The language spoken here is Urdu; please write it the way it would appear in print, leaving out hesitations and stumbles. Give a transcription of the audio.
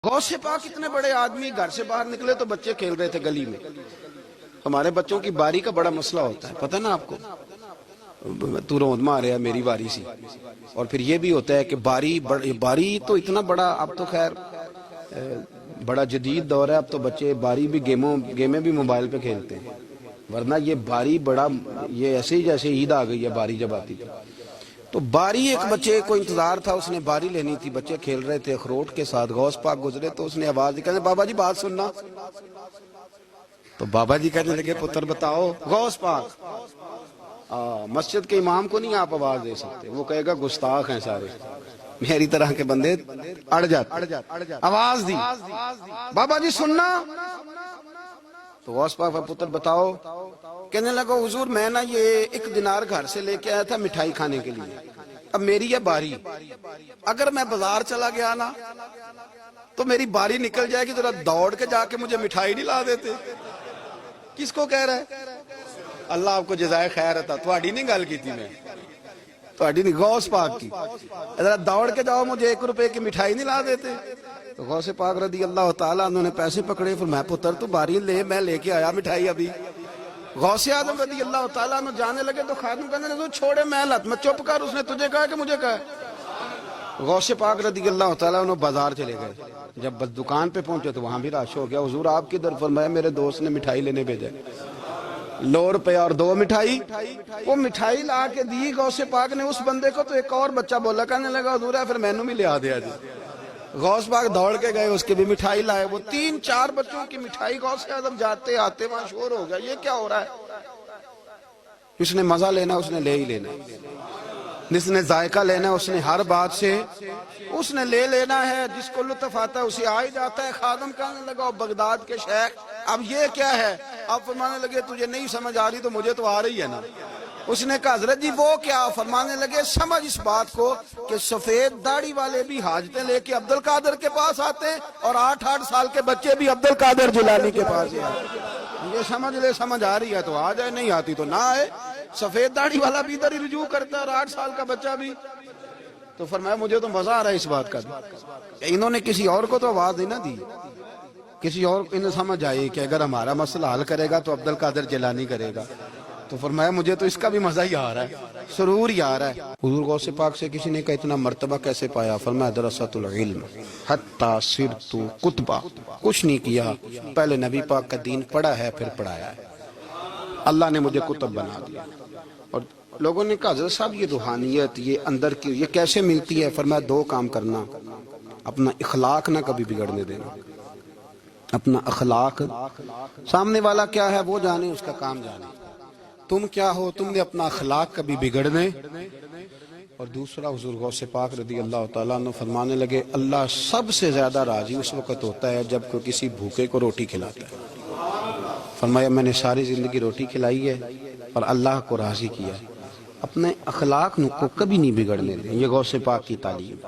غوث پاک اتنے بڑے آدمی گھر سے باہر نکلے تو بچے کھیل رہے تھے گلی میں۔ ہمارے بچوں کی باری کا بڑا مسئلہ ہوتا ہے، پتہ نا آپ کو، تو روند مار رہا ہے میری باری سی، اور پھر یہ بھی ہوتا ہے کہ باری تو اتنا بڑا، اب تو خیر بڑا جدید دور ہے، اب تو بچے باری بھی گیمیں بھی موبائل پہ کھیلتے ہیں، ورنہ یہ باری بڑا، یہ ایسے ہی جیسے عید آ گئی ہے باری جب آتی تھی تو باری، ایک بچے کو انتظار تھا، اس نے باری لینی تھی، بچے کھیل رہے تھے اخروٹ کے ساتھ، غوث پاک گزرے تو اس نے آواز دی، کہنے بابا جی بات سننا، تو بابا جی کہنے لگے پتر بتاؤ، غوث پاک مسجد کے امام کو نہیں آپ آواز دے سکتے، وہ کہے گا گستاخ ہیں سارے، میری طرح کے بندے اڑ جاتے، آواز دی بابا جی سننا، تو غوث پاک پتر بتاؤ، کہنے لگا حضور میں نا یہ 1 دینار گھر سے لے کے آیا تھا مٹھائی کھانے کے لیے، اب میری ہے باری، اگر میں بازار چلا گیا نا تو میری باری نکل جائے گی، ذرا دوڑ کے جا کے مجھے مٹھائی نہیں لا دیتے؟ کس کو کہہ رہا ہے؟ اللہ آپ کو جزائے خیر عطا، تھوڑی نہیں گل کی تھی میں، تھوڑی نہیں، غوث پاک کی، ذرا دوڑ کے جاؤ مجھے 1 روپے کی مٹھائی نہیں لا دیتے؟ تو غوث پاک رضی اللہ تعالیٰ انہوں نے پیسے پکڑے، پھر میں پتر تو باری لے، میں لے کے آیا مٹھائی ابھی۔ غوث اعظم رضی اللہ تعالیٰ عنہ جانے لگے تو خادم کہنے لگے چھوڑے محلت میں، چپ کر، اس نے تجھے کہا کہ مجھے کہا؟ غوث پاک رضی اللہ تعالیٰ عنہ بازار چلے گئے، جب بس دکان پہ پہنچے تو وہاں بھی رش ہو گیا، حضور آپ کدھر؟ فرمایا میرے دوست نے مٹھائی لینے بھیجا، 100 روپے اور 2 مٹھائی، وہ مٹھائی لا کے دی غوث پاک نے اس بندے کو، تو ایک اور بچہ بولا، کہنے لگا حضور ہے پھر مینوں بھی لے آ دیا جی۔ غوث پاک دوڑ کے گئے، اس کے بھی مٹھائی لائے، وہ 3-4 بچوں کی مٹھائی، غوث اعظم جاتے آتے وہاں شور ہو گیا، یہ کیا ہو رہا ہے؟ جس نے مزہ لینا اس نے لے ہی لینا، جس نے ذائقہ لینا اس نے ہر بات سے اس نے لے لینا ہے، جس کو لطف آتا ہے اسے آ ہی جاتا ہے۔ خادم کہنے لگا بغداد کے شیخ اب یہ کیا ہے؟ اب فرمانے لگے تجھے نہیں سمجھ آ رہی تو مجھے تو آ رہی ہے نا۔ اس نے کہا حضرت جی وہ کیا؟ فرمانے لگے سمجھ اس بات کو کہ سفید داڑھی والے بھی حاجتیں لے کے عبد القادر کے پاس آتے ہیں، اور 8-8 سال کے بچے بھی عبد القادر جیلانی کے پاس آتے ہیں، یہ سمجھ لے، سمجھ آ رہی ہے تو آ جائے، نہیں آتی تو نہ آئے، سفید داڑھی والا بھی ادھر ہی رجوع کرتا ہے اور 8 سال کا بچہ بھی۔ تو فرمایا مجھے تو مزہ آ رہا ہے اس بات کا، انہوں نے کسی اور کو تو آواز نہیں نہ دی، کسی اور کو انہیں سمجھ آئی کہ اگر ہمارا مسئلہ حل کرے گا تو عبد القادر جیلانی کرے گا، تو فرمایا مجھے تو اس کا بھی مزہ ہی آ رہا ہے، سرور ہی آ رہا ہے۔ حضور غوث پاک سے کسی نے کہا اتنا مرتبہ کیسے پایا؟ فرمایا درست العلم حتی صرت قطبہ، کچھ نہیں کیا، پہلے نبی پاک کا دین پڑھا ہے پھر پڑھایا ہے، اللہ نے مجھے قطب بنا دیا۔ اور لوگوں نے کہا حضرت صاحب یہ روحانیت یہ اندر کی یہ کیسے ملتی ہے؟ فرمایا 2 کام کرنا، اپنا اخلاق نہ کبھی بگڑنے دینا، اپنا اخلاق، سامنے والا کیا ہے وہ جانے، اس کا کام جانے، تم کیا ہو، تم نے اپنا اخلاق کبھی بگڑنے۔ اور دوسرا حضور غوث پاک رضی اللہ تعالیٰ عنہ فرمانے لگے اللہ سب سے زیادہ راضی اس وقت ہوتا ہے جب کوئی کسی بھوکے کو روٹی کھلاتا ہے۔ فرمایا میں نے ساری زندگی روٹی کھلائی ہے اور اللہ کو راضی کیا ہے، اپنے اخلاق کو کبھی نہیں بگڑنے دیں، یہ غوث پاک کی تعلیم۔